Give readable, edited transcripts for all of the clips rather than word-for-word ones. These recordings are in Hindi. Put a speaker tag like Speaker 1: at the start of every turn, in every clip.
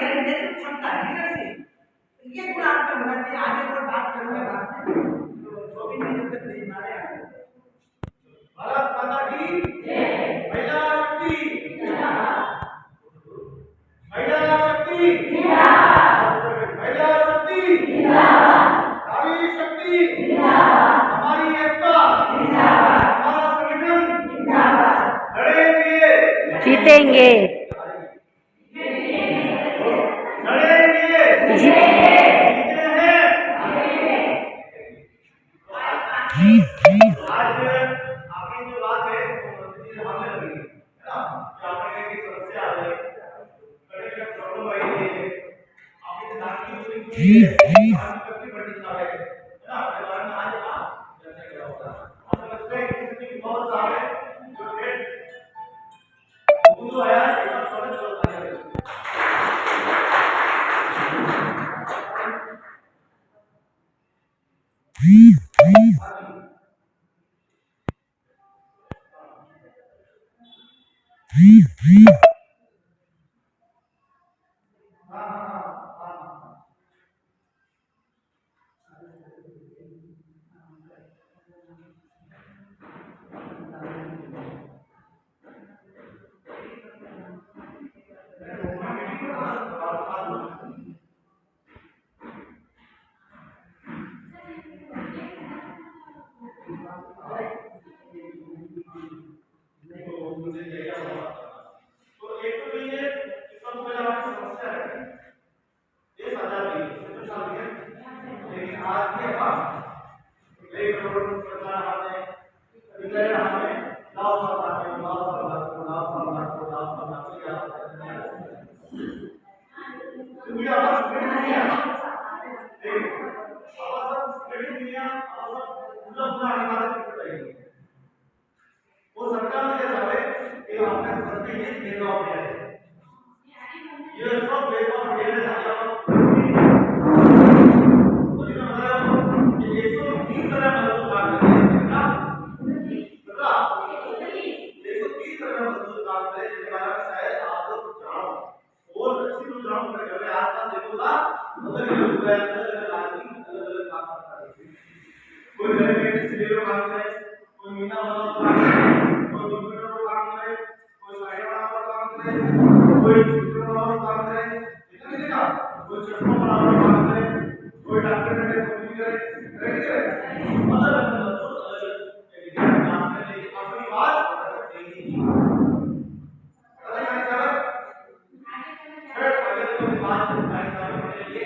Speaker 1: नेतृत्व क्षमता लीडरशिप ये गुण आपका होना चाहिए। आगे और बात करूंगा बाद में, तो भी नेतृत्व नहीं मारे आगे। भारत माता की जय। महिला शक्ति जिंदाबाद, महिला शक्ति जिंदाबाद, महिला शक्ति जिंदाबाद, नारी शक्ति जिंदाबाद, हमारी एकता जिंदाबाद, हमारा संगठन जिंदाबाद, लड़ेंगे
Speaker 2: जीतेंगे,
Speaker 1: लड़ेंगे जीतेंगे, आज आपकी जो बात है वो हमें लगी है ना, कि आपने की समस्या आ गई, कड़े का प्रॉब्लम आई है, आपके दिमाग की कोई कितनी बड़ी समस्या है ना, परिवार में आज आप चर्चा क्या होगा, आपको लगता है कि कितनी बहुत सारे जो डेट जो आया है एक छोटा छोटा आया है। वो सरकार ने जावे कि आपने सबके लिए भेदभाव किया है, ये सब भेदभाव हटाने जाता है। मुझे बताया कि 130 तरह मजदूर काम करते हैं ना, पता 130 तरह मजदूर काम करते हैं, जिनके बारे में शायद आप लोग जानो और अच्छी लोग जानो, मेरे घर के आसपास देखोगा अलग अलग आदमी अलग अलग काम करता है, कोई घर में किसी लोग काम करे, कोई मीना वाला काम करे, कोई कंप्यूटर पर काम करे, कोई साइड वाला काम करे, कोई कंप्यूटर वाला काम करे, इतना नहीं का, कोई चश्मा वाला काम करे, कोई डॉक्टर करे, कोई करे, अलग अलग काम करने की अपनी बात नहीं है। अरे भाई साहब, आगे तो बात भाई साहब के लिए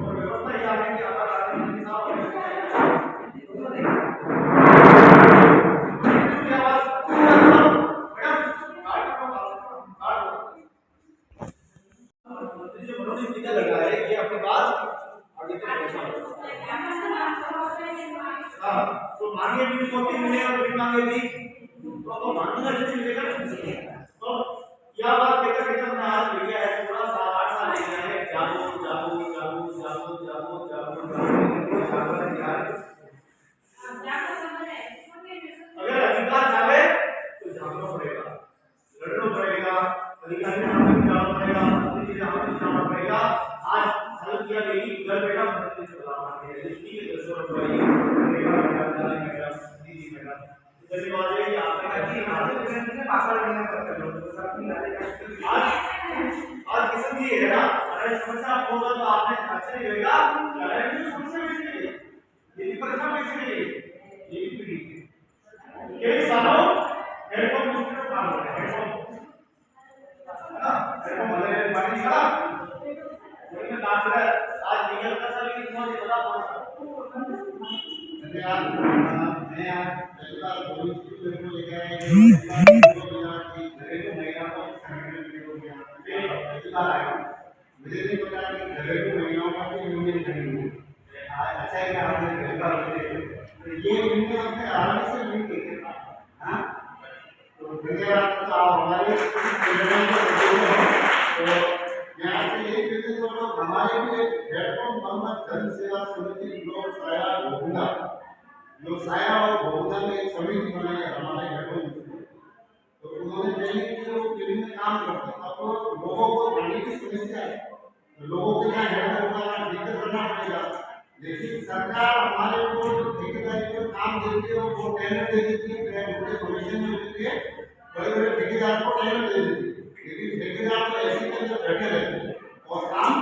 Speaker 1: और व्यवस्था ये है कि आप आदमी साहब लगा है ये अपनी बात आगे तक पहुंचा। हां, तो मांगे भी मोती मिले और बिन मांगे भी तो मांगना नहीं मिलेगा। तो यह बात कहकर कहकर हमने आज लिया है पूरा 7-8 साल लिया है, जागो जागो जागो जागो जागो जागो जागो यार, अगर अधिकार चाहे तो जागना पड़ेगा, लड़ना पड़ेगा, अधिकार में हमें जाना पड़ेगा, अपनी चीजें हमें जाना पड़ेगा। आज हल किया गई घर बैठा मंदिर चला रहा है, लिखी के 10 रुपए धन्यवाद है कि आपने कहा कि हमारे पासवर्ड लेना पड़ता है तो सब की आज किस्म की है ना, अगर समस्या होगा तो आपने अच्छा नहीं होगा, अगर समस्या कैसे नहीं ये भी परेशान कैसे नहीं ये भी ठीक है। कई सालों हेडफोन मुश्किल काम हो रहा है, हेडफोन वाले पानी का उन्हें नाच रहा है, आज निकल का सर की मौज बता पड़ा मैं आज पहला बोली को लेकर आए घरेलू महिला को संगठन को मुझे नहीं पता कि घरेलू महिलाओं का भी यूनियन करेंगे, अच्छा है कि आपने पहला बोले ये यूनियन अपने आराम से नहीं देते। हाँ, तो धन्यवाद, तो आप हमारे तो मैं आपसे यही कहते तो हमारे भी हेडफोन मोहम्मद जन सेवा समिति लोक साया भोगना, लोक साया और भोगना में एक समिति बनाई है हमारे हेडफोन, तो उन्होंने पहले कि वो विभिन्न काम करते हैं, अब लोगों को पानी कैसे आए? लोगों के यहाँ हेडर होगा, दिक्कत करना पड़ेगा। लेकिन सरकार हमारे को जो ठेकेदारी को काम देती है वो टेंडर दे देती है, उनके कमीशन में देती है, बड़े-बड़े ठेकेदार को टेंडर दे देती है। लेकिन ठेकेदार तो ऐसे ही अंदर बैठे रहते हैं और काम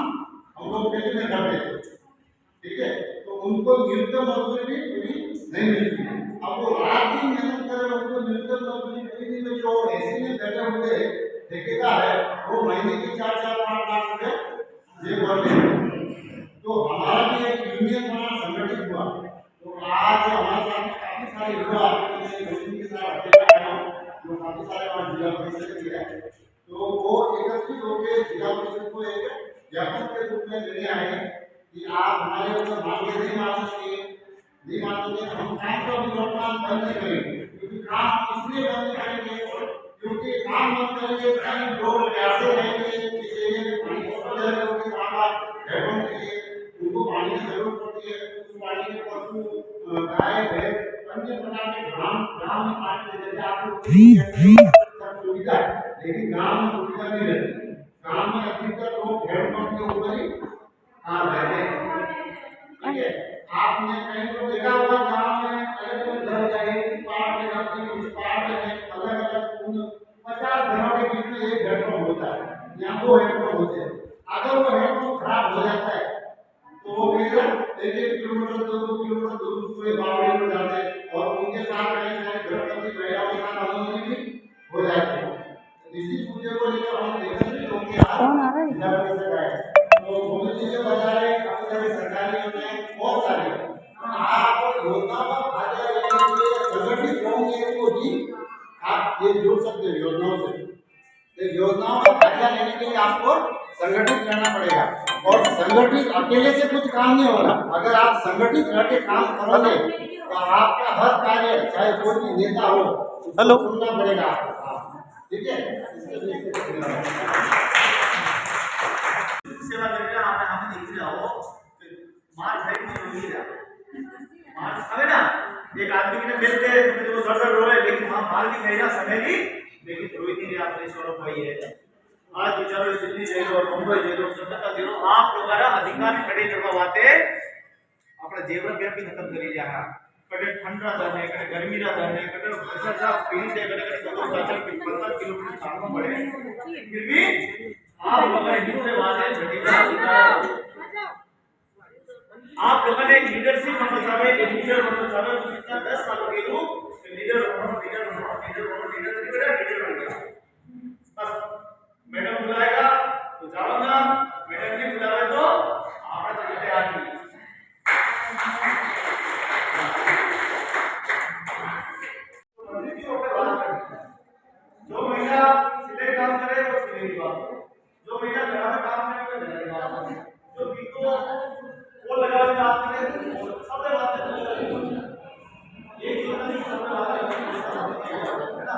Speaker 1: हम लोग पेट में कर देते हैं। ठीक है, तो उनको न्यूनतम मजदूरी भी पूरी नहीं मिलती है। अब वो रात दिन मेहनत कर रहे, उनको न्यूनतम मजदूरी पूरी नहीं मिल, जो ऐसे में बैठे हुए ठेकेदार है वो महीने की 4-4-5 लाख रुपए जेब भर लेते हैं। तो हमारा भी एक यूनियन बना, संगठित हुआ। तो आज हमारे साथ में काफी सारे युवा के साथ अकेला आया हूँ, जो काफी सारे हमारे जिला परिषद के हैं। तो वो एकत्रित होकर जिला परिषद को एक ज्ञापन के रूप में लेने आए कि आप हमारे ऊपर मांगे नहीं मान सकते, नहीं मान सकते, हम काम का भी वर्तमान बंद नहीं करेंगे। क्योंकि काम इसलिए बंद नहीं करेंगे क्योंकि काम बंद करेंगे कई लोग प्यासे रहेंगे, इस एरिया में पानी की समस्या होगी, बार-बार हेडपंप के लिए उनको पानी की जरूरत पड़ती है। उस पानी में पशु, गाय, भैंस, अन्य प्रकार के ग्राम में पानी ले जैसे आप लोग सब सुविधा है, लेकिन गांव में सुविधा नहीं रहती। गांव में अधिकतर लोग हेडपंप के ऊपर ही रहते हैं। ठीक है, आपने कहीं तो देखा होगा गांव में अलग-अलग घर जाए, पार में जाती है, उस पार में अलग-अलग 50 घरों के बीच में एक हेडपंप होता है या 2 हेडपंप होते हैं। अगर वो हेडपंप खराब हो जाता है तो वो फिर 1-1 किलोमीटर 2-2 किलोमीटर दूर पूरे बावड़ी में जाते हैं और उनके साथ कई सारे गर्भवती महिलाओं के साथ अनहोनी भी हो जाती है। इसी मुद्दे को लेकर हम एकत्रित होंगे आज जिला परिषद आए। तो मोदी जी के बताए काफी सारे सरकारी योजनाएं बहुत सारी हैं। आप योजनाओं का फायदा लेने के लिए संगठित होंगे तो ही आप ये जुड़ सकते हैं योजनाओं से। तो योजनाओं का फायदा लेने के लिए आपको संगठित करना पड़ेगा और संगठित अकेले से कुछ काम नहीं होगा। अगर आप संगठित रह के काम करोगे तो आपका हर कार्य, चाहे कोई भी नेता हो, उसको सुनना पड़ेगा आपको। ठीक है, सेवा करके आपने हमें देख रहा हो मार खाई नहीं होगी मार खावे ना। एक आदमी के मिलते तो वो सर रोए, लेकिन वहां मार भी खाएगा समय भी, लेकिन रोई नहीं आपने स्वरूप भाई है। आज विचारो दिल्ली जेलो और मुंबई जेलो कलकत्ता जेलो आप लोग अधिकारी खड़े करवाते अपना जेवर भी खत्म करी जा रहा। कटे ठंड रहता है, कटे गर्मी रहता है, कटे वर्षा का पीढ़ी से कटे कटे 15 किलोमीटर सामने पड़े, फिर भी आप लोगों ने दूसरे वादे आप लोगों ने लीडरशिप बनना चाहे, लीडर बनना चाहे, तो कितना 10 साल के लोग लीडर बन गया। बस मैडम बुलाएगा तो जाऊंगा, मैडम नहीं बुलावे तो आप चलते आगे। जो महिला सिले काम करे वो सिले की बात, जो महिला घर में काम करे वो घर की बात, जो बीको वो लगा के बात करे सब बात है। एक ही नहीं सब बात है ना।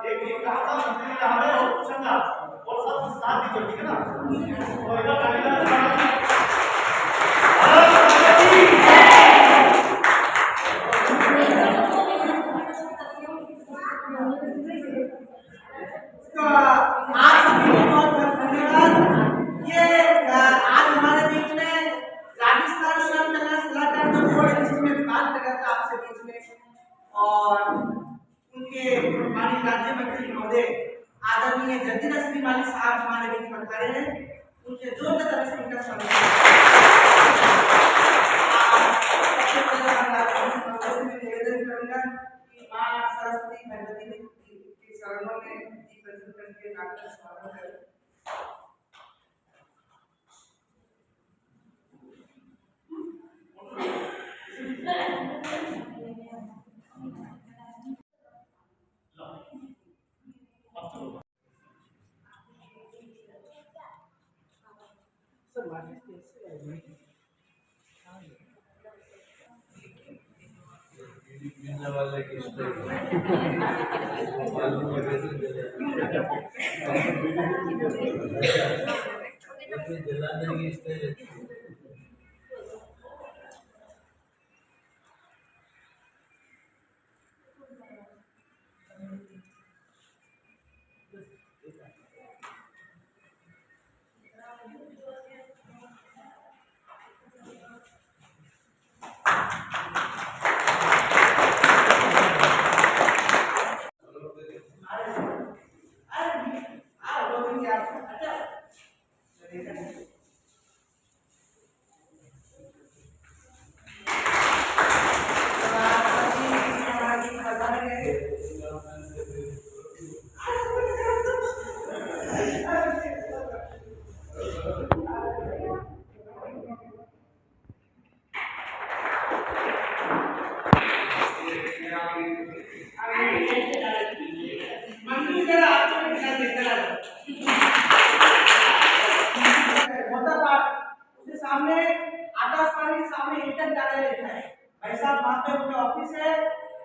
Speaker 1: एक कहा था मंत्री ने हमें और पूछा और सब साथ ही चलती है ना। और इधर कालीदास
Speaker 2: और उनके माननीय राज्य मंत्री महोदय आदरणीय जतिन श्री माली साहब हमारे बीच में खड़े हैं, उनके जोरदार तरह से उनका स्वागत निवेदन करूंगा कि मां सरस्वती भगवती की शरणों में करके डॉक्टर स्वागत करें।
Speaker 3: वाले की जलाने की स्टेज
Speaker 2: सामने आकाशवाणी के सामने इंटर कार्यालय लिखा है। भाई साहब वहां पे उनका ऑफिस है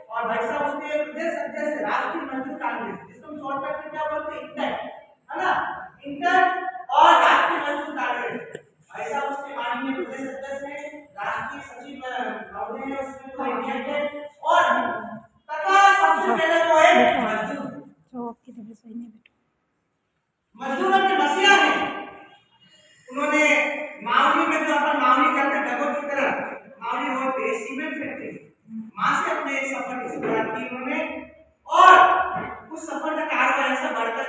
Speaker 2: और भाई साहब उसके प्रदेश अध्यक्ष राष्ट्रीय मजदूर कांग्रेस, जिसको हम शॉर्टकट में क्या बोलते हैं, इंटर, है ना, इंटर और राष्ट्रीय मजदूर कांग्रेस। भाई साहब उसके माननीय प्रदेश अध्यक्ष हैं, राष्ट्रीय सचिव महोदय हैं उसमें पूरे इंडिया के, और तथा सबसे पहले वो एक मजदूर, मजदूरों के मसीहा है। उन्होंने मावली में जो अपन मावली करते हैं डगोर की तरफ मावली रोड पे सीमेंट फैक्ट्री, वहां से अपने सफर की शुरुआत की उन्होंने, और उस सफर का कारवा ऐसा बढ़ता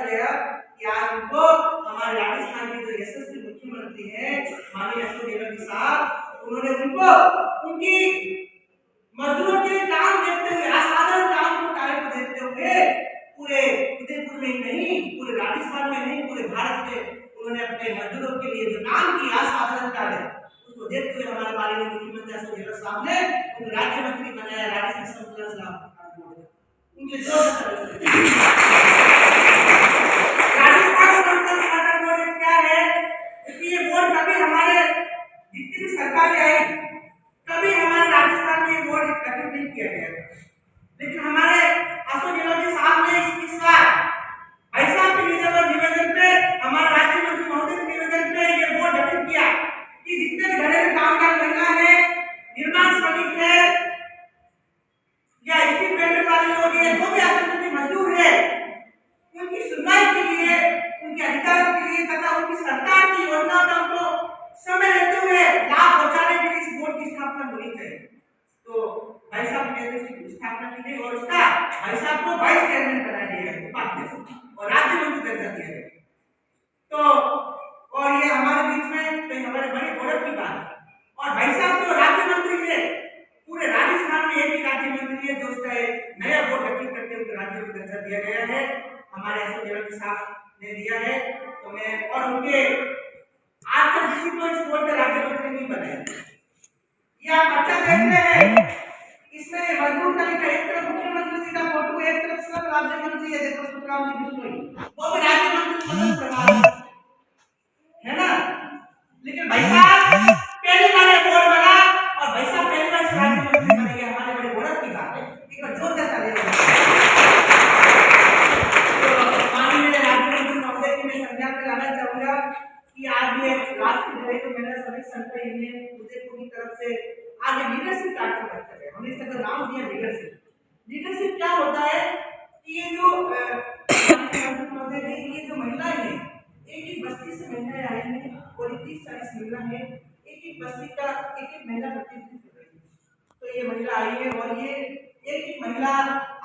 Speaker 2: गया कि आज उनको हमारे राजस्थान के जो यशस्वी मुख्यमंत्री हैं माननीय अशोक गहलोत साहब, उन्होंने उनको उनकी मजदूरों के काम देखते हुए, असाधारण काम को कार्य को देखते हुए पूरे उदयपुर में ही नहीं, पूरे राजस्थान में नहीं, पूरे भारत में उन्होंने अपने मजदूरों के लिए जो काम किया असाधारण कार्य, उसको देखते हुए हमारे माननीय मुख्यमंत्री अशोक गहलोत साहब ने उनको राज्य मंत्री बनाया। राजस्थान संप्रदाय उनके राजस्थान बोर्ड क्या है कि ये बोर्ड कभी हमारे जितनी भी सरकारें आई कभी हमारे राजस्थान में बोर्ड गठित नहीं किया गया, लेकिन हमारे अशोक गहलोत साहब ने इस बार भाई साहब के निवेदन पे, हमारे राज्य मंत्री महोदय के निवेदन पे ये बोर्ड गठित किया कि जितने भी घरेलू कामगार महिला है, निर्माण श्रमिक है या स्टील वेल्डर वाले लोग हैं, जो भी असंगठित मजदूर है, उनकी सुनवाई के लिए, उनके अधिकारों के लिए तथा उनकी सरकार की योजनाओं का उनको समय लेते हुए लाभ पहुंचाने के लिए इस बोर्ड की स्थापना होनी चाहिए। तो भाई साहब ने इसकी स्थापना की गई और उसका भाई साहब को वाइस चेयरमैन बना दिया गया, उपाध्यक्ष, और राज्य मंत्री दर्जा दिया गया। तो और ये हमारे बीच में तो हमारे बड़े गौरव की बात है। और भाई साहब जो राज्य मंत्री है, पूरे राजस्थान में एक ही राज्य मंत्री है जो उसका एक नया बोर्ड गठित करके उनको राज्य में दर्जा दिया गया है, हमारे अशोक गहलोत साहब ने दिया है। तो मैं और उनके आज तक किसी को इस बोर्ड के राज्य मंत्री नहीं बने। ये आप बच्चा देख रहे हैं, इसमें मजदूर का एक तरफ मुख्यमंत्री जी का फोटो, एक तरफ सब राज्य मंत्री है, देखो सुखराम जी बिश्नोई, वो भी राज्य मंत्री पद पर है ना। लेकिन भाई साहब पहली बार बोर्ड बना और भाई साहब पहली बार राज्य मंत्री बन गए, हमारे बड़े गौरव की बात है। एक बार जोरदार तालियां। तो माननीय राज्य मंत्री महोदय की मैं संज्ञान में लाना चाहूंगा कि आज ये राष्ट्रीय दलित महिला श्रमिक संघ यूनियन उदयपुर की तरफ से आज लीडरशिप कार्यक्रम रखा गया। हमने इसका नाम दिया लीडरशिप। लीडरशिप क्या होता है कि ये जो महोदय ने ये जो महिलाएं हैं, एक बस्ती से महिलाएं आई हैं और 30-40 महिला है, एक बस्ती का एक महिला प्रतिनिधित्व कर रही है। तो ये महिला आई है और ये एक महिला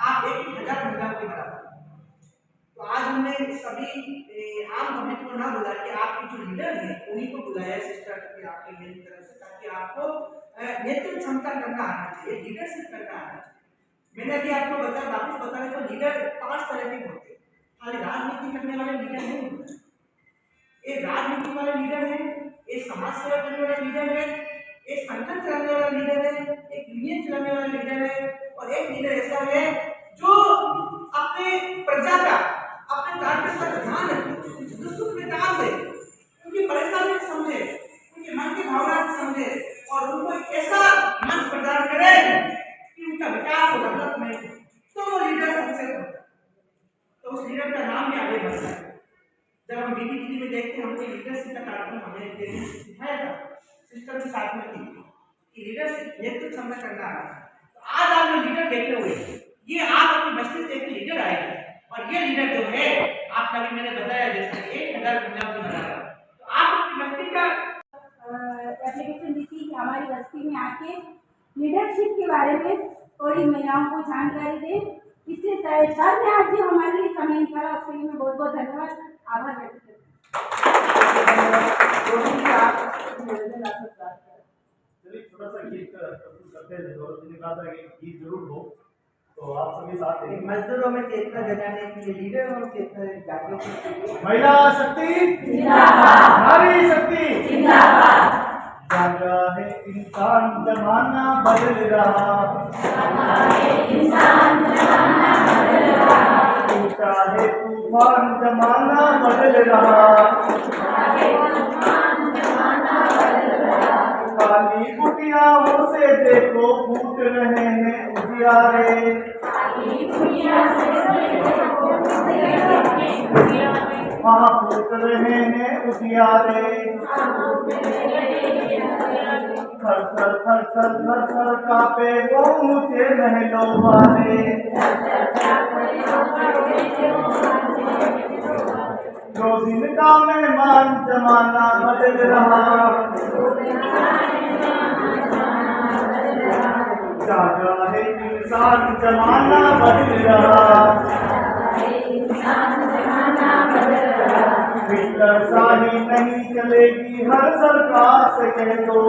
Speaker 2: आप 1000 महिला के बराबर। तो आज हमने सभी आम पब्लिक को ना बुला के आपके जो लीडर हैं उन्हीं को बुलाया सिस्टर करके आपके मेरी तरफ से, ताकि आपको नेतृत्व क्षमता करना आना चाहिए, लीडरशिप करना आना चाहिए। मैंने अभी आपको बताया, वापस बताया, तो लीडर 5 तरह के होते हैं। खाली राजनीति करने वाले लीडर नहीं होते, एक राजनीति वाले लीडर है, एक समाज सेवा करने वाला लीडर है, एक संगठन चलाने वाला लीडर है, एक यूनियन चलाने वाला लीडर है, और एक लीडर ऐसा है जो अपने प्रजा का, अपने कार्यकर्ता का ध्यान रखे, दुख सुख में काम दे, उनकी परेशानी को समझे, उनके मन की भावना को समझे और उनको एक ऐसा मंच प्रदान करे कि उनका विकास हो, डेवलपमेंट हो, तो वो लीडर सक्सेस होता है। तो उस लीडर का नाम भी आगे बढ़ता है। जब हम बीबीटी में देखते हैं, हमको लीडरशिप का कार्यक्रम हमें सिखाया था, सिस्टम के साथ में थी कि लीडरशिप नेतृत्व क्षमता करना है। तो आज आप जो लीडर देखे हुए, ये आप अपनी बस्ती से एक लीडर आए हैं, और ये लीडर जो है आपका भी मैंने बताया जैसा 1000 महिला से बना रहा है। तो आप अपनी बस्ती का
Speaker 3: एप्लीकेशन दी थी कि हमारी बस्ती में आके लीडरशिप के बारे में थोड़ी महिलाओं को जानकारी दें। इससे सर ने आज जो हमारे लिए समय निकाला उसके लिए मैं बहुत बहुत धन्यवाद, आभार व्यक्त करती हूँ।
Speaker 1: चलिए थोड़ा सा गीत प्रस्तुत करते हैं। गौरव जी ने कहा था कि गीत जरूर हो, तो आप सभी साथ हैं।
Speaker 2: मजदूरों में चेतना जगाने के लिए लीडर और चेतना जागरूक
Speaker 1: महिला शक्ति जिंदाबाद, नारी शक्ति जिंदाबाद। जागा है इंसान, जमाना बदल रहा, जागा है इंसान, जमाना बदल रहा, टूटा है तूफान, जमाना बदल रहा, टूटा है तूफान, जमाना खाली कुटियाओं से देखो फूट रहे हैं उजियारे, हाँ फूट रहे हैं उजियारे। थर थर थर थर थर थर कांपे वो ऊंचे महलों वाले, जो दिन का मेहमान जमाना बदल रहा, जागा है इंसान जमाना बदल रहा। हिटलर शाही नहीं चलेगी हर सरकार से कह दो,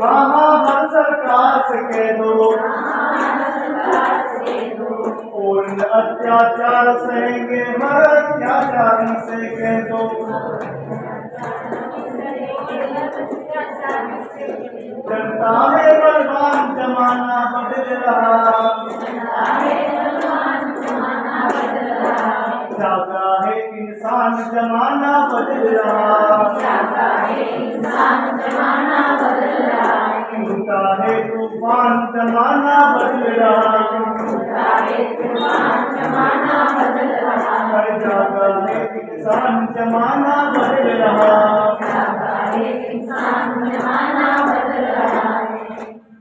Speaker 1: हाँ हाँ हर सरकार से कह दो। और अत्याचार सहेंगे हर अत्याचारी से कह दो, जनता में बलवान जमाना बदल रहा, जागा है इंसान जमाना बदल रहा, उठा है तूफान जमाना बदल रहा, हर जागा है इंसान जमाना बदल रहा।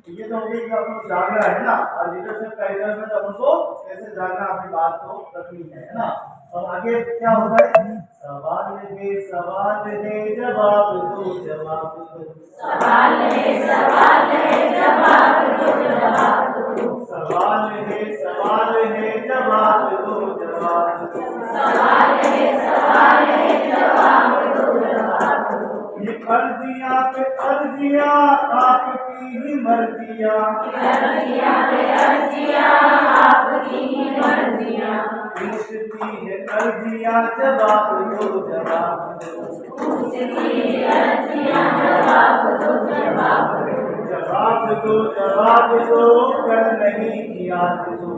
Speaker 1: ये तो होगी कि आपको जागना है ना, और लीडरशिप का इधर में तो हमको कैसे जागना अपनी बात को रखनी है ना। और आगे क्या होगा, सवाल है जवाब दो जवाब दो, सवाल है जवाब दो जवाब दो, सवाल है जवाब दो जवाब दो। ये अर्जियां पे अर्जियां आपकी ही मर्जियां, पूछती है अर्जियां जवाब दो जवाब दो, जवाब दो कल नहीं की आज दो,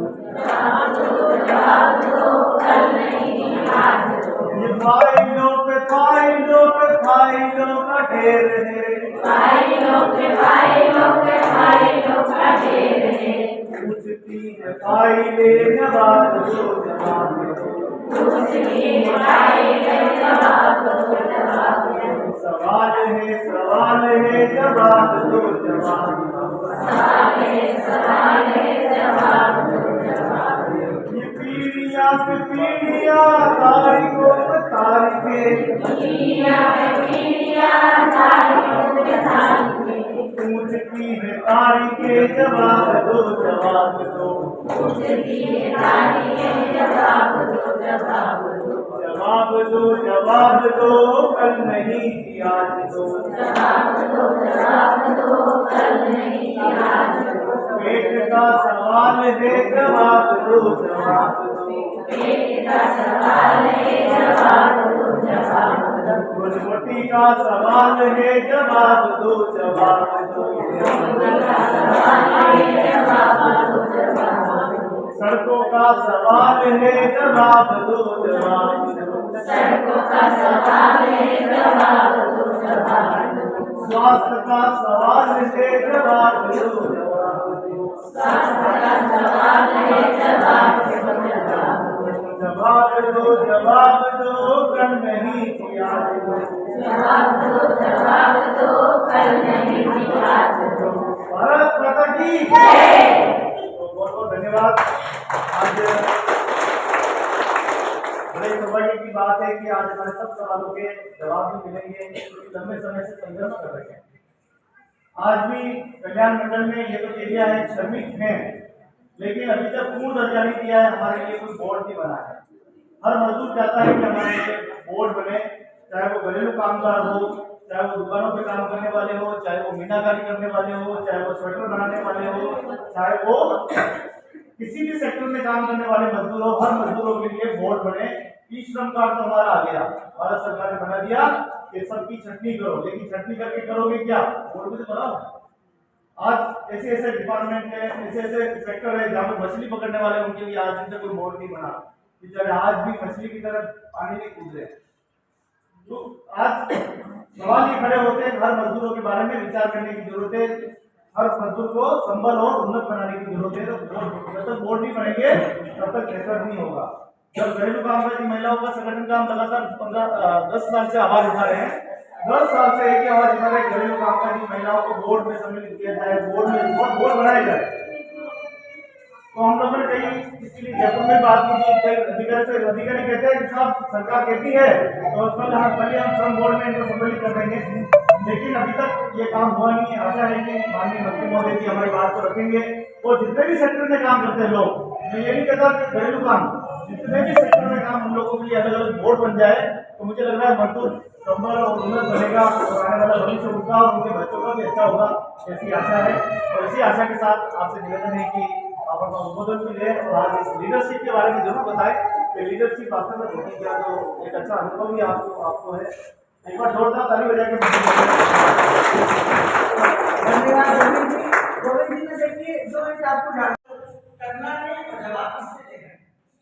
Speaker 1: ये फाइलों पे फाइलों का ढेर है, पूछती है फाइलें जवाब दो जवाब दो, सवाल है जवाब दो जवाब दो, ये पीढ़ियां पे पीढ़ियां तारीखों पे तारीखें, पूछती है तारीखें जवाब दो जवाब दो, जवाब दो कल नहीं की आज दो, पेट का सवाल है जवाब दो जवाब दो, रोटी का सवाल है जवाब दो जवाब दो, सड़कों का सवाल है जवाब दो जवाब दो, स्वास्थ्य का सवाल है जवाब दो जवाब दो, जवाब दो कल नहीं की आज दो, भारत माता की बहुत बहुत धन्यवाद। आज बड़े सौभाग्य की बात है कि आज हमारे सब सवालों के जवाब भी मिलेंगे, क्योंकि लंबे समय से संघर्ष कर रहे हैं। आज भी कल्याण मंडल में ये तो एरिया है श्रमिक हैं, लेकिन अभी तक पूर्ण दर्जा नहीं दिया है, हमारे लिए कोई बोर्ड नहीं बना है। हर मजदूर चाहता है कि हमारे लिए बोर्ड बने, चाहे वो घरेलू कामगार हो, चाहे वो दुकानों पे काम करने वाले हो, चाहे वो मीनाकारी करने वाले हो, चाहे वो स्वेटर बनाने वाले हो, चाहे वो किसी भी सेक्टर में काम करने वाले मजदूर हो, हर मजदूरों के लिए बोर्ड बने। ई श्रम कार्ड तो हमारा आ गया, भारत सरकार ने बना दिया कि सबकी छटनी करो, लेकिन छटनी करके करोगे क्या, बोर्ड भी तो बनाओ। आज ऐसे ऐसे डिपार्टमेंट है, ऐसे ऐसे सेक्टर है जहाँ पे मछली पकड़ने वाले उनके लिए आज तक कोई बोर्ड नहीं बना, बेचारे आज भी मछली की तरफ पानी नहीं कूद रहे। तो आज सवाल ये खड़े होते हैं, हर मजदूरों के बारे में विचार करने की जरूरत है, हर मजदूर को संबल और उन्नत बनाने की जरूरत है। तो जब तक बोर्ड नहीं बनेंगे तब तक बेहतर नहीं होगा। जब घरेलू कामकाजी महिलाओं का संगठन का हम लगातार 10 साल से आवाज उठा रहे हैं, 10 साल से एक ही आवाज उठा रहे हैं, घरेलू कामकाजी महिलाओं को बोर्ड में सम्मिलित किया जाए, बोर्ड बनाया जाए। तो हम लोगों ने कहीं इसके लिए जयपुर में बात की थी, अधिकारी कहते हैं कि साहब सरकार कहती है तो पहले हम श्रम बोर्ड में इनको सम्मिलित कर देंगे, लेकिन अभी तक ये काम हुआ नहीं है। आशा है कि माननीय मंत्री महोदय जी हमारी बात को रखेंगे और जितने भी सेक्टर में काम करते हैं लोग, मैं ये नहीं कहता कि घरेलू काम, जितने भी सेक्टर में काम हम लोगों के लिए अलग अलग बोर्ड बन जाए तो मुझे लग रहा है मजदूर संबल और उन्नत बनेगा और आने वाला भविष्य उनका और उनके बच्चों का भी अच्छा होगा, ऐसी आशा है। और इसी आशा के साथ आपसे निवेदन है कि आप अपना उद्बोधन भी लें और आज इस लीडरशिप के बारे में जरूर बताएं कि लीडरशिप वास्तव में होती क्या, तो एक अच्छा अनुभव भी आपको है। एक बार जोरदार ताली बजा के
Speaker 2: धन्यवाद गोविंद जी। गोविंद जी ने देखिए जो है आपको करना है और जवाब किससे देना है,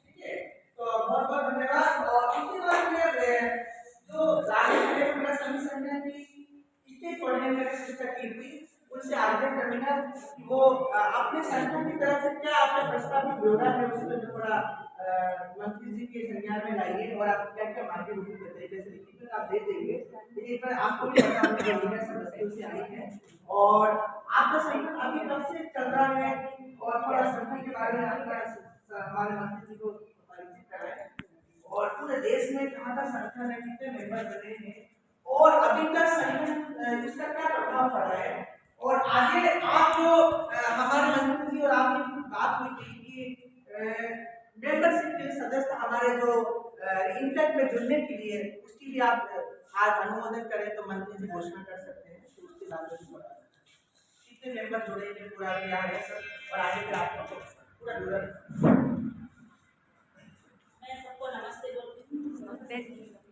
Speaker 2: ठीक है। तो बहुत बहुत धन्यवाद। और इसके बाद में जो राज्य में संगठन की स्टेट कोऑर्डिनेटर की चर्चा की थी, उनसे आग्रह करूंगा कि वो अपने संगठन की तरफ से क्या आपका प्रस्तावित ब्यौरा है उसमें थोड़ा मंत्री जी के संज्ञान में लाइए और आप क्या क्या मांगे उनकी तरीके से लिखिए, आप दे देंगे। लेकिन पर आपको भी पता होगा कि सदस्यों से आई है और आपका संगठन अभी कब से चल रहा है और थोड़ा संगठन के बारे में आपका हमारे मंत्री जी को परिचित कराएं और पूरे देश में कहाँ का संगठन है, कितने मेंबर बने हैं और अभी तक संगठन इसका क्या प्रभाव पड़ रहा है। और आगे आप जो हमारे मंत्री जी और आपकी बात हुई थी कि मेंबरशिप के सदस्य हमारे जो इंटक में जुड़ने के लिए उसकी भी आप आज अनुमोदन करें तो मंत्री जी घोषणा कर सकते हैं तो उसके बाद कितने मेंबर जुड़ेंगे, पूरा क्या है सब और आगे का आपको पूरा विवरण।
Speaker 4: मैं सबको नमस्ते बोलती हूँ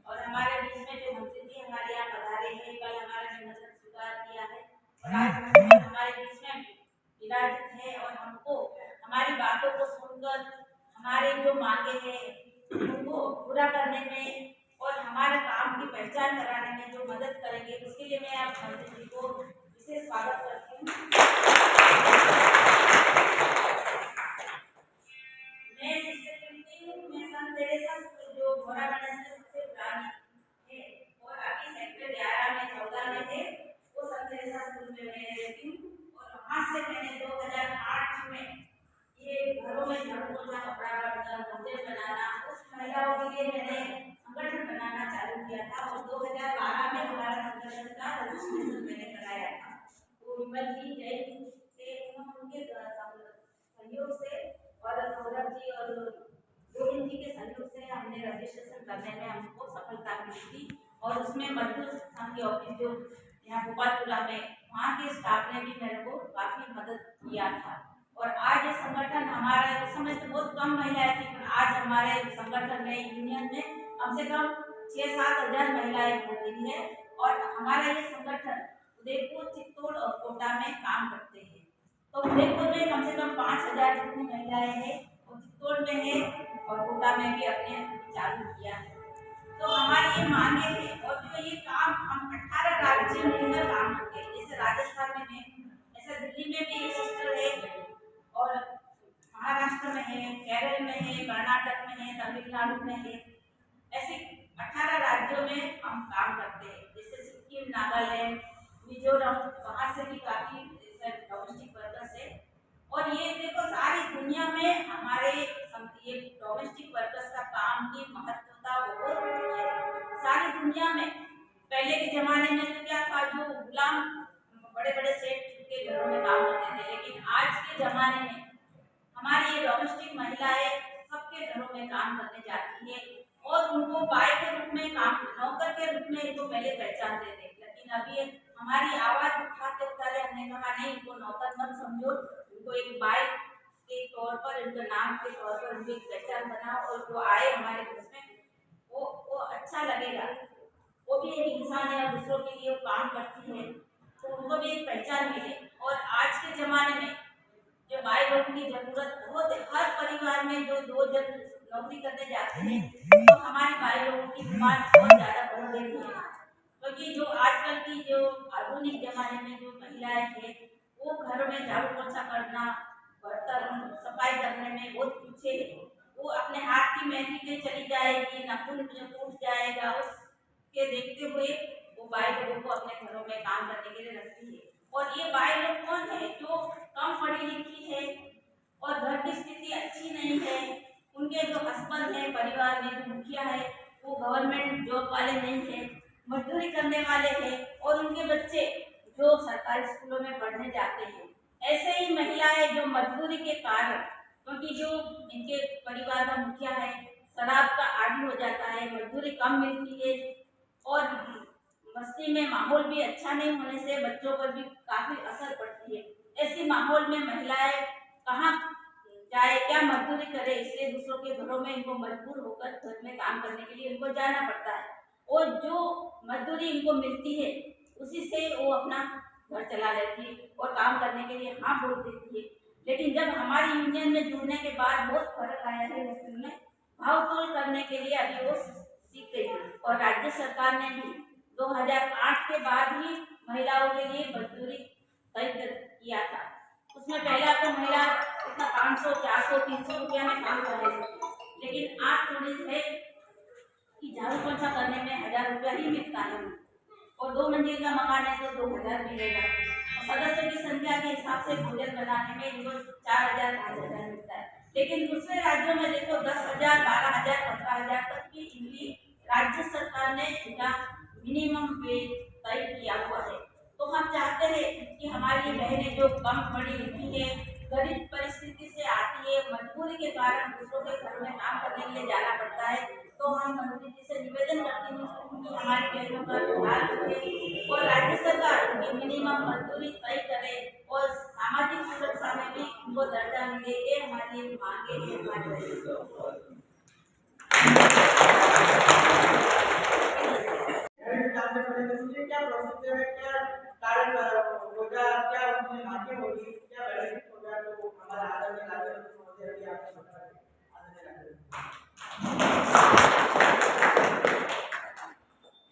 Speaker 4: और हमारे बीच में जो मंत्री जी हमारे यहाँ पधारे हैं, कल हमारा निमंत्रण स्वीकार किया है और आज हमारे बीच में विराजित है और हमको हमारी बातों को सुनकर हमारे जो मांगे हैं उनको पूरा करने में और हमारे काम की पहचान कराने में जो मदद करेंगे उसके लिए मैं आप मंत्री जी को विशेष स्वागत करती हूँ। मैं संत तेरेसा जो घोड़ा गणेश में सबसे पुरानी है और अभी सेक्टर 11 में 14 में है, वो संत तेरेसा स्कूल में मैं रहती हूँ और वहाँ से मैंने 2008 में ये घरों में झाड़ू पोछा कपड़ा बर्तन भोजन बनाना उस महिलाओं के लिए मैंने संगठन बनाना चालू किया था और 2012 में हमारा संगठन का रजिस्ट्रेशन मैंने कराया था। तो विमल जी जय से उनके सहयोग से और सौरभ जी और गोविंद जी के सहयोग से हमने रजिस्ट्रेशन करने में हमको सफलता मिली थी और उसमें मजदूर संघ के ऑफिस जो यहाँ गोपालपुरा में वहाँ के स्टाफ ने भी मेरे को काफ़ी मदद किया था। और आज ये संगठन हमारा उस समय तो बहुत कम महिलाएं थी पर आज हमारे संगठन में यूनियन में कम से कम 6-7 हज़ार महिलाएं हो गई है और हमारा ये संगठन उदयपुर, चित्तौड़ और कोटा में काम करते हैं। तो उदयपुर में कम से कम 5,000 जितनी महिलाएं हैं और चित्तौड़ में है और कोटा में भी अपने चालू किया है। तो हमारी ये मांगे है और जो ये काम हम 18 राज्यों में मिलकर काम करते हैं, जैसे राजस्थान में है, ऐसे दिल्ली में भी एक सिस्टर है और महाराष्ट्र में है, केरल में है, कर्नाटक में है, तमिलनाडु में है, ऐसे 18 राज्यों में हम काम करते हैं। जैसे सिक्किम, नागालैंड, मिजोरम, वहाँ से भी काफ़ी डोमेस्टिक वर्कर्स है और ये देखो सारी दुनिया में हमारे ये डोमेस्टिक वर्कर्स का काम की महत्वता बहुत है। सारी दुनिया में पहले के ज़माने में तो क्या था, जो गुलाम बड़े बड़े सेठ के घरों में काम करते थे, लेकिन आज के ज़माने में हमारी ये डोमेस्टिक महिलाएं सबके घरों में काम करने जाती है और उनको बाई के रूप में काम, नौकर के रूप में इनको पहले पहचानते थे, लेकिन अभी हमारी आवाज़ उठाते उठाते हमने कहा नहीं, इनको नौकर मत समझो, इनको एक बाई के तौर पर, इनके नाम के तौर पर उनकी पहचान बनाओ और वो आए हमारे घर में, वो अच्छा लगेगा। वो भी एक इंसान है और दूसरों के लिए वो काम करती है तो उनको भी एक पहचान मिले। और आज के ज़माने में जो भाई बहन की जरूरत बहुत है, हर परिवार में जो 2 जन नौकरी करने जाते हैं तो हमारे भाई लोगों की डिमांड बहुत ज़्यादा बढ़ गई है, क्योंकि जो आजकल की जो आधुनिक जमाने में जो महिलाएं हैं वो घरों में झाड़ू पोछा करना, बर्तन सफाई करने में बहुत पीछे है। वो अपने हाथ की मेहंदी पे चली जाएगी, नाखून में टूट जाएगा, उसके देखते हुए वो भाई लोगों को अपने घरों में काम करने के लिए रखती है। और ये भाई लोग कौन है जो कम पढ़ी लिखी है और घर की स्थिति अच्छी नहीं है, उनके जो हस्बैंड है परिवार में जो मुखिया है वो गवर्नमेंट जॉब वाले नहीं है, मजदूरी करने वाले हैं और उनके बच्चे जो सरकारी स्कूलों में पढ़ने जाते हैं। ऐसे ही महिलाएं जो मजदूरी के कारण, क्योंकि जो इनके परिवार का मुखिया है शराब का आदी हो जाता है, मजदूरी कम मिलती है और बस्ती में माहौल भी अच्छा नहीं होने से बच्चों पर भी काफी असर पड़ती है। ऐसे माहौल में महिलाएं कहाँ जाए, क्या मजदूरी करे, इसलिए दूसरों के घरों में इनको मजबूर होकर घर में काम करने के लिए इनको जाना पड़ता है और जो मजदूरी इनको मिलती है उसी से वो अपना घर चला लेती है और काम करने के लिए हाँ बोल देती है। लेकिन जब हमारी यूनियन में जुड़ने के बाद बहुत फर्क आया है, उसमें भाव तोल करने के लिए अभी वो सीख गई है और राज्य सरकार ने भी 2008 के बाद ही महिलाओं के लिए मजदूरी तय किया था। उसमें पहला तो महिला इतना 500, 400, 300 रुपया में काम कर रही थी, लेकिन आज थोड़ी है कि झाड़ू पोछा करने में 1000 रुपया ही मिलता है और 2 मंजिल का मकान है तो 2000 मिलेगा। सदस्य की संख्या के हिसाब से भोजन बनाने में इनको 4000, 5000 मिलता है। लेकिन दूसरे राज्यों में देखो 10,000, 12,000, 15,000 तक की इनकी राज्य सरकार ने इनका मिनिमम वेज तय किया हुआ है। तो हम चाहते हैं कि हमारी बहनें जो कम पढ़ी लिखी है, गरीब परिस्थिति से आती है, मजबूरी के कारण दूसरों के घर में काम करने के लिए जाना पड़ता है, तो हम मंत्री जी से निवेदन करती हूँ कि हमारी बहनों का ख्याल रखें और राज्य सरकार उनकी मिनिमम मजदूरी तय करे और सामाजिक सुरक्षा में भी उनको दर्जा मिले। ये हमारी एक मांगे है हमारे
Speaker 2: क्या प्रोसीजर है, क्या कारण होगा, क्या उनकी मांगे होगी, क्या बेनिफिट होगा, तो हमारा आदरणीय राज्यमंत्री महोदय भी आपको बता दें।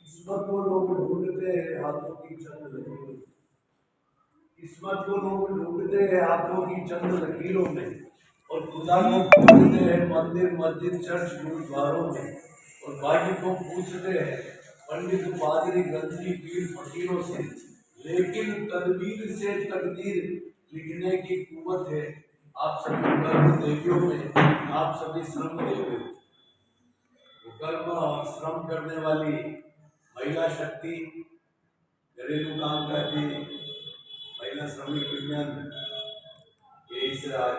Speaker 5: किस्मत को लोग ढूंढते हैं हाथों की चंद लकीरों, किस्मत को लोग ढूंढते हैं हाथों की चंद लकीरों में और खुदा को पूछते हैं मंदिर, मस्जिद, चर्च, गुरुद्वारों में और बाकी को पूछते हैं पंडित, पादरी, ग्रंथी, पीर, फकीरों से। लेकिन तदबीर से तकदीर लिखने की कुवत है आप सभी कर्म देवियों में, आप सभी श्रम देवियों। कर्म और श्रम करने वाली महिला शक्ति, घरेलू काम करती महिला श्रमिक यूनियन, ये इस आज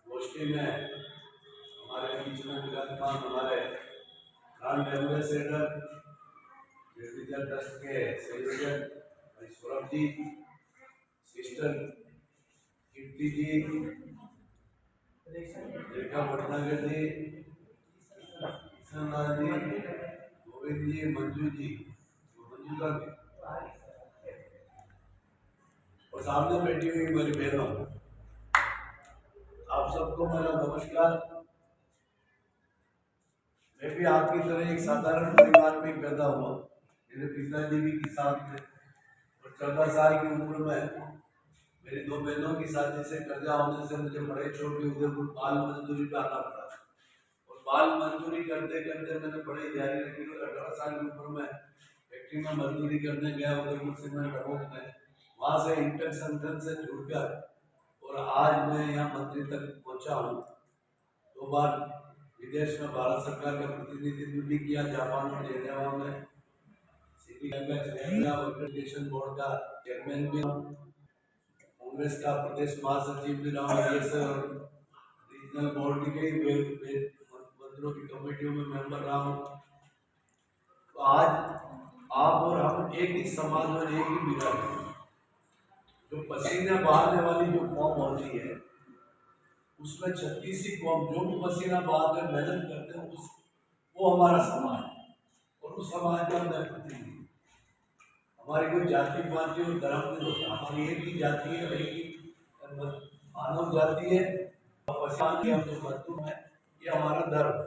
Speaker 5: गोष्ठी में हमारे बीच में विराजमान हमारे ब्रांड एम्बेसडर विद्या ट्रस्ट के संयोजक सौरभ जी, सिस्टर कीर्ति जी, रेखा भटनागर जी, जी, गोविंद जी, मंजू जी, मंजूला जी और सामने बैठी हुई मेरी बहनों, आप सबको मेरा नमस्कार। मैं भी आपकी तरह एक साधारण परिवार में पैदा हुआ। मेरे पिताजी भी किसान थे और 14 साल की उम्र में मेरी 2 बहनों की शादी से कर्जा होने से मुझे पढ़ाई छोड़ के उदयपुर बाल मजदूरी पे आना पड़ा और बाल मजदूरी करते करते मैंने पढ़ाई जारी रखी और 18 साल की उम्र में फैक्ट्री में मजदूरी करने गया उदयपुर सीमेंट डबोक में। वहाँ से इंटर संगठन से जुड़कर और आज मैं यहाँ मंत्री तक पहुँचा हूँ। 2 बार विदेश में भारत सरकार का प्रतिनिधित्व भी किया, जापान और जेनेवा में। सिटी ऑर्गेनाइजेशन बोर्ड का चेयरमैन भी, कांग्रेस का प्रदेश महासचिव भी रहा हूँ, रीजनल बोर्ड की कई मंत्रियों की कमेटियों में मेंबर रहा हूँ। तो आज आप और हम एक ही समाज और एक ही बिरादरी, जो पसीना बहाने वाली जो कौम होती है उसमें 36 कौम जो भी पसीना बहाकर मेहनत करते हैं वो हमारा समाज है और उस समाज का मैं प्रतिनिधि। हमारी कोई जाति पाति और धर्म नहीं होता, हमारी एक ही जाति है, एक ही मानव जाति है। पसीना की हम जो मजदूर हैं ये हमारा धर्म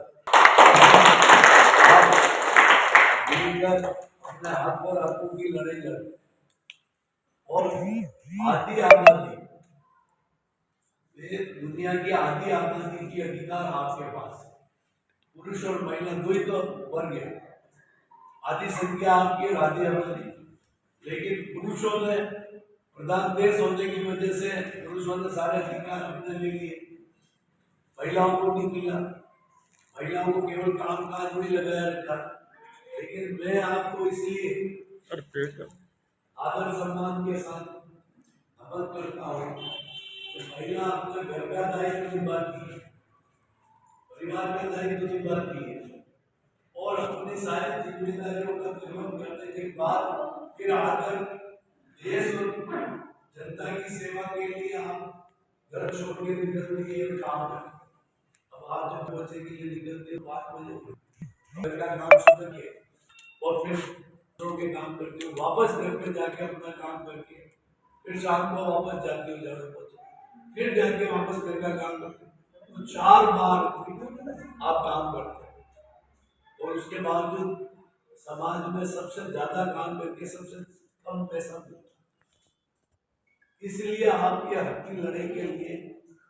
Speaker 5: मिलकर अपने हक और हकों की लड़ाई लड़े और आधी आबादी, ये दुनिया की आधी आबादी की अधिकार आपके पास है। पुरुष और महिला दो ही तो वर्ग है, आधी संख्या आपकी और आधी आबादी। लेकिन पुरुषों ने प्रधान देश होने की वजह से पुरुषों ने सारे अधिकार अपने ले लिए, महिलाओं को नहीं मिला, महिलाओं को केवल काम काज में लगाया रखा। लेकिन मैं आपको इसलिए आदर सम्मान के साथ अमल करता हूँ कि महिला अपने घर का दायित्व निभाती है, परिवार का दायित्व निभाती है और अपनी सारी जिम्मेदारियों का निर्वहन करने के बाद फिर आकर देश और जनता की सेवा के लिए आप घर छोड़ के निकलती है काम करते। अब आप जब बच्चे के लिए निकलते 5 बजे घर का काम शुरू किए और फिर के काम करते हो, वापस घर पे जाके अपना काम करके फिर शाम को वापस जाते हो झाड़ू पोछा, फिर जाके वापस घर का काम करते हो, तो 4 बार आप काम करते हो और उसके बावजूद समाज में सबसे ज्यादा काम करके सबसे कम पैसा मिलता। इसलिए आपके हक की लड़ाई के लिए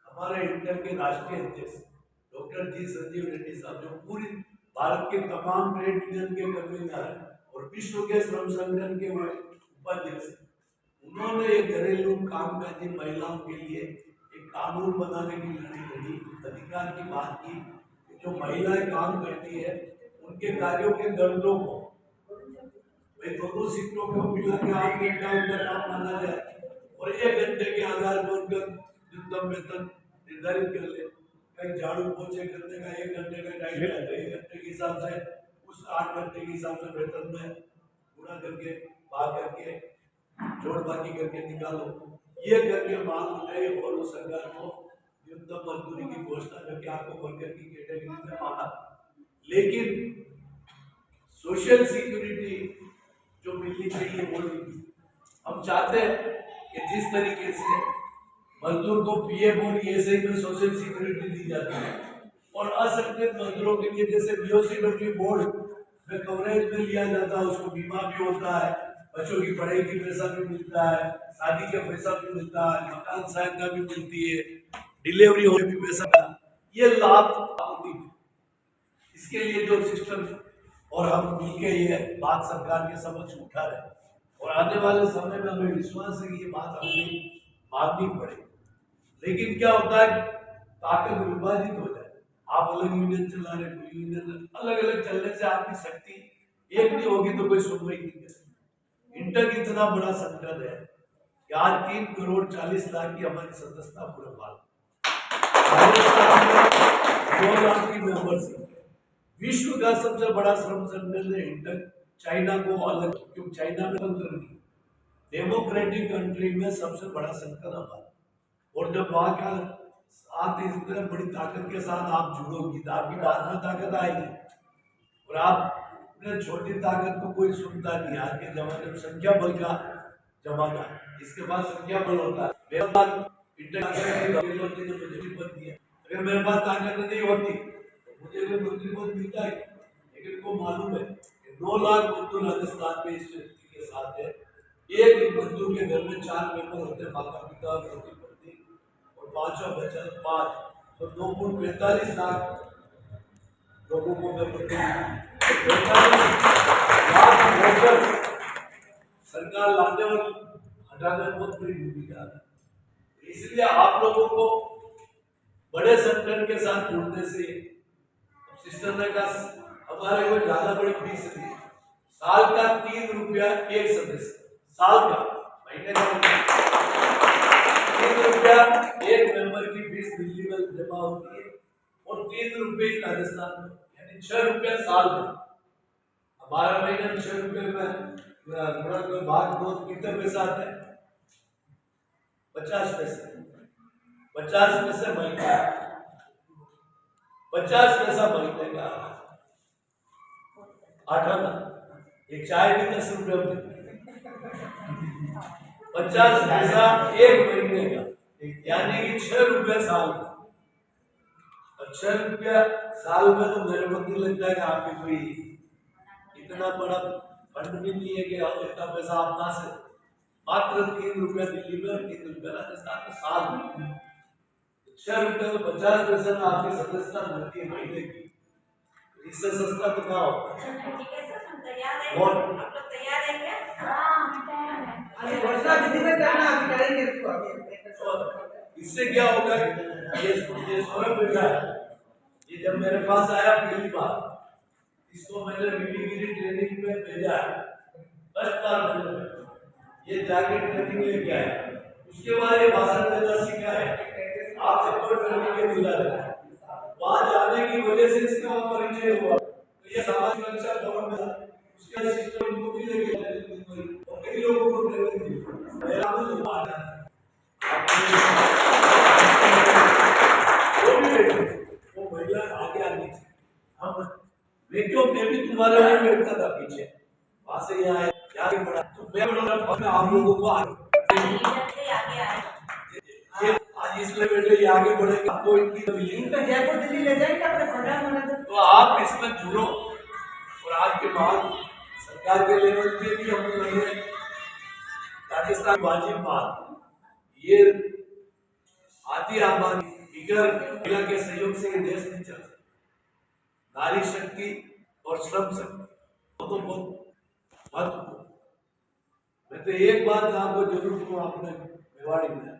Speaker 5: हमारे इंटर के राष्ट्रीय अध्यक्ष डॉक्टर जी संजीव रेड्डी साहब, जो पूरी भारत के तमाम ट्रेड यूनियन के कन्वीनर हैं और विश्व के श्रम संगठन के उपाध्यक्ष, उन्होंने एक घरेलू कामकाजी महिलाओं के लिए एक कानून बनाने की लड़ाई लड़ी, अधिकार की बात की कि जो महिलाएं काम करती है उनके कार्यों के दर्दों को भाई दोनों शिफ्टों को मिला के 8 घंटा उनका काम माना जाए और 1 घंटे के आधार पर उनका न्यूनतम वेतन निर्धारित कर ले। कहीं झाड़ू पोछे करने का 1 घंटे का टाइम है तो 1 घंटे के हिसाब से उस 8 घंटे के हिसाब से वेतन में गुणा करके भाग करके जोड़ बाकी करके निकालो, ये करके मांग उठाई और उस सरकार को न्यूनतम मजदूरी की घोषणा करके आपको वर्कर की कैटेगरी में माना। लेकिन सोशल सिक्योरिटी जो मिलनी चाहिए वो नहीं। हम चाहते हैं कि जिस तरीके से मजदूर को पीएफ और ईएसआई में सोशल सिक्योरिटी दी जाती है और असंगठित मजदूरों के लिए जैसे बीओसीडब्ल्यू बोर्ड में कवरेज में लिया जाता है, उसको बीमा भी होता है, बच्चों की पढ़ाई की पैसा भी मिलता है, शादी का पैसा भी मिलता है, मकान सहायता भी मिलती है, डिलीवरी होने भी पैसा, ये लाभ होती है। इसके लिए जो सिस्टम और हम मिलके ये बात सरकार के समक्ष उठा रहे और आने वाले समय में हमें विश्वास है कि ये बात हमें माननी पड़ेगी। लेकिन क्या होता है, ताकत विभाजित हो जाए, आप अलग यूनियन चला रहे, कोई यूनियन अलग अलग चलने से आपकी शक्ति एक नहीं होगी तो कोई सुनवाई नहीं करेगी। इंटर इतना बड़ा संकट है कि आज 3 करोड़ 40 लाख की हमारी सदस्यता पूरे भारत, 2 लाख की मेंबरशिप, विश्व का सबसे बड़ा श्रम संगठन है इंटर। चाइना को अलग, क्योंकि चाइना में तंत्र नहीं, डेमोक्रेटिक कंट्री में सबसे बड़ा संगठन हमारा। और जब वहां का साथ इस तरह बड़ी ताकत के साथ आप जुड़ोगी तो आपकी बात में ताकत आएगी और आप अपने छोटी ताकत को कोई सुनता नहीं। आज के जमाने में संख्या बल का जमाना है, इसके बाद संख्या बल होता है। मेरे पास अगर मेरे पास ताकत नहीं होती तो मुझे भी मंत्री पद मिलता है, लेकिन को मालूम है 2 लाख मजदूर राजस्थान में इस व्यक्ति के साथ है। एक मजदूर के घर में 4 मेंबर होते हैं, माता पिता पति पत्नी और 5 बच्चे, 5 तो 2 गुण 45 लाख लोगों को मैं 45 लाख सरकार लाने और हटाने में बहुत बड़ी भूमिका है। इसलिए आप लोगों को बड़े संगठन के साथ जुड़ने से सिस्टम ने का हमारे को ज्यादा बड़ी फीस नहीं, साल का 3 रुपया एक सदस्य, साल का, महीने का 3 रुपया एक मेंबर की फीस दिल्ली में जमा होती है और 3 रुपये राजस्थान में, यानी 6 रुपया साल में। हमारा महीने में 6 रुपये में भाग दो कितने पैसा आते हैं, 50 पैसे, 50 पैसे महीने, 50 पैसा महीने का 8 आना, एक चाय भी 10 रुपये में, 50 पैसा एक महीने का, यानी कि 6 रुपये साल का। ₹6 साल में तो मेरे को नहीं लगता है कि आपकी कोई इतना बड़ा फंड भी नहीं है कि हम इतना पैसा आप कहाँ से, मात्र ₹3 दिल्ली में और ₹3 राजस्थान में साल में, ₹6 में 50 पैसे में आपकी सदस्यता मिलती है महीने की। इससे सस्ता तो क्या होता है?
Speaker 4: ठीक है सर, हम तैयार हैं।
Speaker 5: और
Speaker 4: आप लोग तैयार हैं क्या?
Speaker 2: अरे घोषणा विधि में करना, अभी करेंगे इसको
Speaker 5: तो इससे क्या होगा, ये सौरभ बेटा है, ये जब मेरे पास आया पहली बार, इसको मैंने गिरी ट्रेनिंग में भेजा है, फर्स्ट बार मैंने ये जाके ट्रेनिंग लेके आया, उसके बाद ये भाषण देना सीखा है, आप सबको ट्रेनिंग के मिला है, वहां जाने की वजह से इसका परिचय हुआ। तो ये सामाजिक सुरक्षा भवन में उसका सिस्टम इनको भी लेके और कई लोगों को ट्रेनिंग दी। मेरा तो बात है वो महिला आगे आनी चाहिए। हम मैं भी तुम्हारे लिए बैठता था पीछे, वहां से यहाँ आगे बढ़ा, तो मैं आप लोगों को
Speaker 4: आगे आए।
Speaker 5: आज इसलिए बेटे ये आगे बढ़ेगा, आपको इनकी
Speaker 2: इनका जयपुर दिल्ली ले जाएंगे अपने प्रधानमंत्री,
Speaker 5: तो आप इसमें जुड़ो। और आज के बाद सरकार के लेवल पे भी हम लोग राजस्थान वाजिब बात, ये आदि आबादी बिगर महिला के सहयोग से ये देश नहीं चल सकता। नारी शक्ति और श्रम शक्ति तो बहुत महत्वपूर्ण। मैं तो एक बात आपको जरूर कहूँ अपने मेवाड़ी में,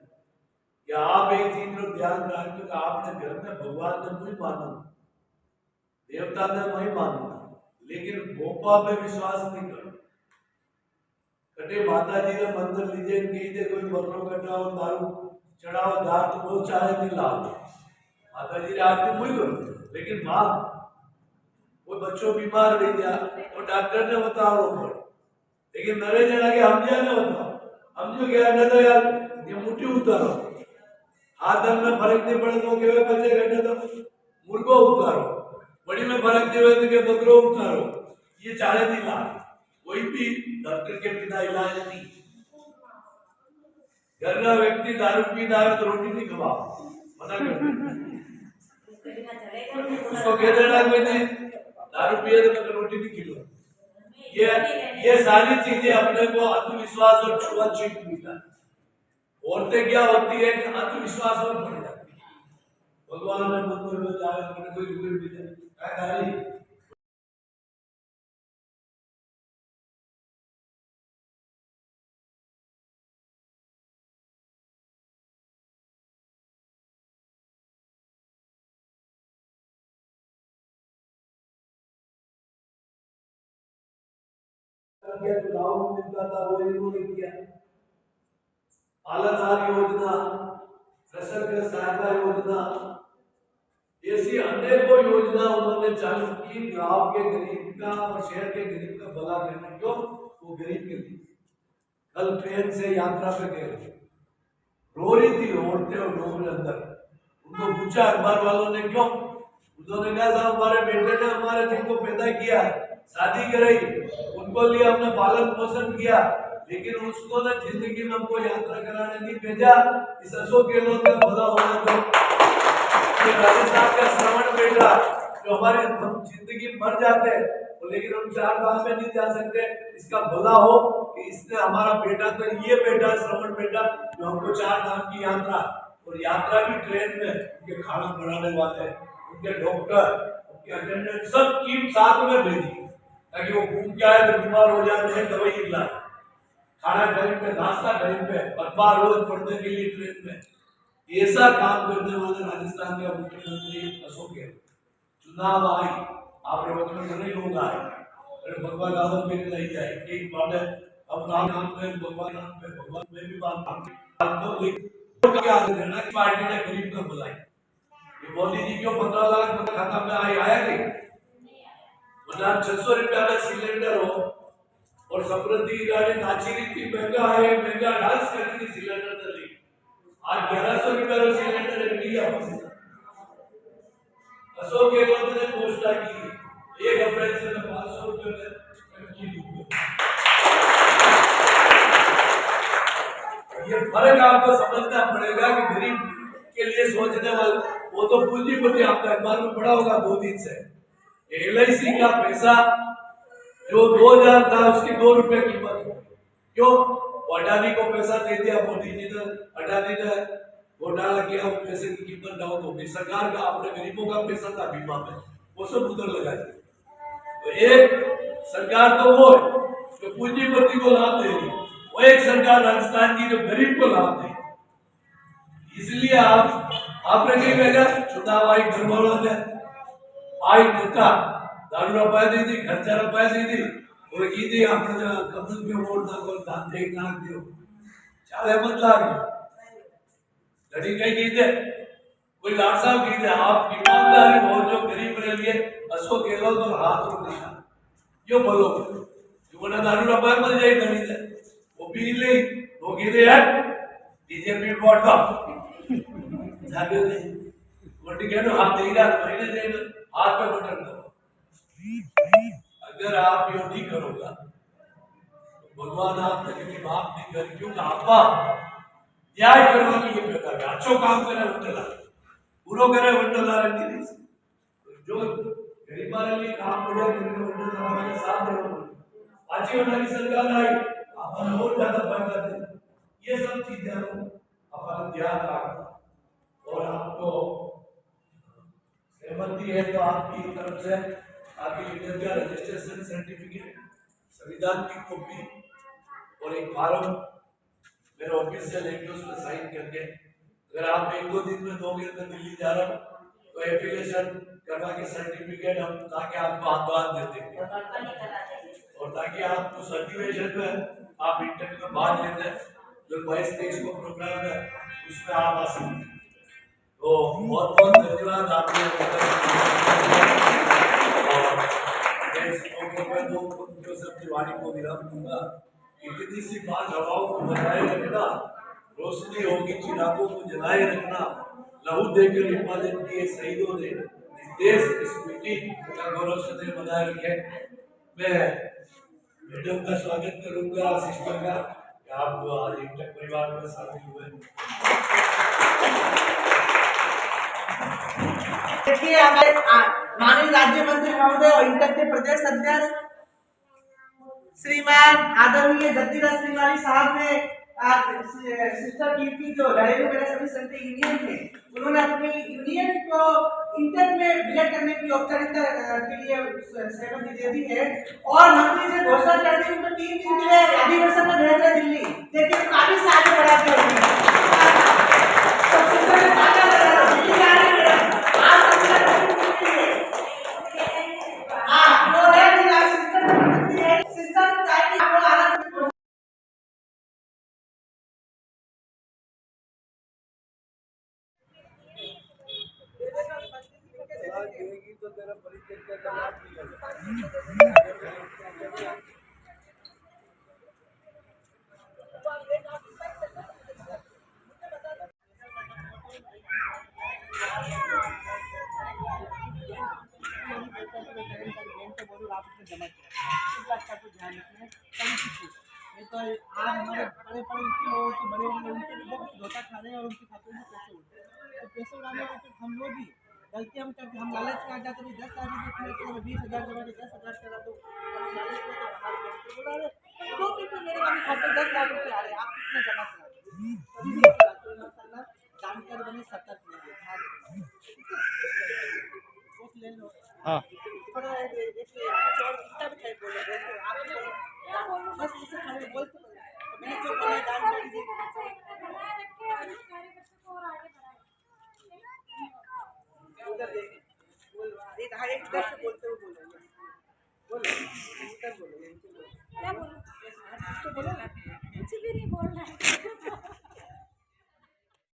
Speaker 5: कि आप एक चीज को ध्यान रखें कि आपने घर में भगवान ने नहीं माना, देवता ने नहीं माना, लेकिन भोपा में विश्वास नहीं करो। कटे माता जी का मंदिर लीजिए, कहीं कोई बकरो कटाओ, दारू चढ़ाओ, दार तो बहुत चाहे नहीं लाओ, माता जी आरती मुझे करो, लेकिन माँ वो बच्चों बीमार रह गया और डॉक्टर ने बताओ ऊपर, लेकिन नरे जना के हम जाने बताओ, हम जो गया न तो यार ये मुट्ठी उतारो, हाथ में फर्क नहीं पड़े तो केवल बच्चे घंटे तो मुर्गो उतारो, बड़ी में फर्क नहीं हुए तो के बकरो उतारो, ये 4.5 लाख कोई भी डॉक्टर के बिना इलाज नहीं। घर का व्यक्ति दारू पीना है तो रोटी नहीं खवाओ, मना कर उसको कह देना मैंने दारू पिए तो रोटी नहीं खिलो। ये सारी चीजें अपने को आत्मविश्वास और छुआछूत मिलता है। औरतें क्या होती है कि आत्मविश्वास और बढ़ जाती है। भगवान ने मंदिर में जावे कोई रुपये चुनाव में मिलता था वो इन्होंने किया। पालनहार योजना, सशक्त सहायता योजना, ऐसी अनेकों योजना उन्होंने चालू की गांव के गरीब का और शहर के गरीब का भला करने। क्यों? वो गरीब के लिए कल ट्रेन से यात्रा पे गए, रो रही थी औरतें और लोग अंदर, उनको पूछा अखबार वालों ने क्यों, उन्होंने कहा साहब हमारे बेटे ने हमारे जिनको पैदा किया, शादी कराई, उनको लिए हमने पालन पोषण किया, लेकिन उसको ना जिंदगी में हमको यात्रा कराने नहीं भेजा। इस अशोक गहलोत का भला होना तो राजस्थान का श्रवण बेटा जो हमारे हम जिंदगी मर जाते हैं तो, लेकिन हम 4 धाम में नहीं जा सकते, इसका भला हो कि इसने हमारा बेटा, तो ये बेटा श्रवण बेटा जो हमको 4 धाम की यात्रा, और यात्रा भी ट्रेन में, उनके खाना बनाने वाले, उनके डॉक्टर, उनके अटेंडेंट सब टीम साथ में भेजी ताकि वो घूम के आए तो बीमार हो जाते हैं, दवाई इलाज, खाना टाइम पे, नाश्ता टाइम पे, अखबार रोज पढ़ने के लिए ट्रेन में। ऐसा काम करने वाले राजस्थान के मुख्यमंत्री अशोक गहलोत। चुनाव आए, आप प्रवचन में नहीं लोग आए, अरे भगवान आदम मेरे नहीं जाए, एक बात है, अब राम नाम पे, भगवान नाम पे, भगवान में भी बात पार्टी ने गरीब को बुलाई। मोदी जी क्यों 15 लाख खाता में आया नहीं, 600 रुपया में सिलेंडर हो और समृद्धि गाड़ी नाची रही थी, महंगा है, महंगा डांस कर रही थी सिलेंडर ने ली, आज 1100 रुपया में सिलेंडर लिया। अशोक गहलोत ने घोषणा की 1 अप्रैल से 500 रुपये में। ये फर्क आपको समझना पड़ेगा कि गरीब के लिए सोचने वाले वो तो पूंजीपति आपका अखबार में पड़ा होगा 2 दिन से। LIC का पैसा जो 2000 था उसकी 2 रुपए कीमत हो, क्यों? अडानी को पैसा दे दिया मोदी जी ने, अडानी ने घोटाला किया, वो पैसे की कीमत डाउन हो गई। सरकार का अपने गरीबों का पैसा था बीमा में, वो सब उधर लगा दिया। तो एक सरकार तो वो है जो पूंजीपति को लाभ दे रही, वो एक सरकार राजस्थान की जो गरीब को लाभ दे। इसलिए आपने कहीं कहेगा चुनाव आई घर वालों ने आई नेता दारू रुपया दी थी, खर्चा रुपया दी थी और की थी आपने कमल पे वोट ना को दान दे नाक दियो चाले मत लाग लड़ी कहीं की थे कोई लाड साहब की थे। आप ईमानदारी हो जो गरीब रह लिए असो केलो तो हाथ रुक दिया क्यों बोलो जो ना दारू रुपया मिल जाए धनी थे वो पी ले वो की थे यार बीजेपी वोट दो जागे नहीं वोट के नो हाथ दे रहा महीने दे हाथ पे बटन दो। अगर आप यो नहीं करोगा तो भगवान आपने कभी माफ नहीं कर क्योंकि आपा न्याय करने के लिए पैदा किया अच्छो काम करे वंडला बुरो करे वंडला रखी नहीं जो गरीब वाले लिए काम बढ़िया करने वंडला हमारे साथ देना अच्छी वाली सरकार आई अपन और ज्यादा फायदा दे ये सब चीजें अपन ध्यान रखना और आपको सहमति है तो आपकी तरफ से आपकी लीडर का रजिस्ट्रेशन सर्टिफिकेट संविधान की कॉपी और एक फॉर्म मेरे ऑफिस से लेके उस पर साइन करके अगर आप 1-2 दिन में दोगे तो दिल्ली जा रहा हूँ तो एप्लीकेशन करवा के सर्टिफिकेट हम ताकि आपको हाथ दे देंगे और ताकि आप उस अधिवेशन में आप इंटरव्यू में भाग लेते हैं जो 22-23 को प्रोग्राम है उसमें आप आ सकते। तो बहुत बहुत धन्यवाद आपने जो सबकी वाणी को विराम दूंगा। इतनी सी बात हवाओं को बनाए रखना, रोशनी होगी चिरागों को जलाए रखना, लहू देकर हिफाजत किए शहीदों ने इस देश इस मिट्टी का गौरव सदैव बनाए रखे। मैं मैडम का स्वागत करूंगा सिस्टर का आप आज इंटक परिवार में शामिल हुए।
Speaker 2: देखिए हमारे माननीय राज्य मंत्री महोदय और इंटक के प्रदेश अध्यक्ष श्रीमान आदरणीय जद्दीराज श्रीमाली साहब ने सिस्टर कीर्ति जो घरेलू मेरे सभी संत यूनियन थे उन्होंने अपनी यूनियन को इंटक में विलय करने की औपचारिकता के लिए सहमति दे दी है और मंत्री से घोषणा कर दी उनको 3 दिन के लिए अधिवेशन में भेज रहे दिल्ली लेकिन काफी से आगे बढ़ा दिया तो सिस्टर ने ताजा लगा दिल्ली जा रहे मैडम
Speaker 5: तो तेरा परिचय का लाभ मिलेगा।
Speaker 2: तो आज हमारे बड़े लोगों की बड़े उनके धोखा खा रहे हैं और उनके खाते में पैसे उड़ रहे हैं तो पैसे उड़ाने में हम लोग ही गलती हम करते हम लालच में आ जाते हैं 10 तारीख 20,000 जमा के 10,000 करा दो लालच में तो हमारे पैसे उड़ा रहे 2 दिन में मेरे वाले खाते 10 लाख रुपये आ रहे आप कितने जमा करा जानकारी बने सतर्क रहिए ले लो हाँ थोड़ा एक और कितना भी टाइप बोलो आप बस इसे खाली बोलते तो मैंने जो बोला जानकारी दी उधर देखिए बोल एक डायरेक्ट इधर से बोलते हुए बोलो बोलो इधर बोलो क्या बोलो बोलो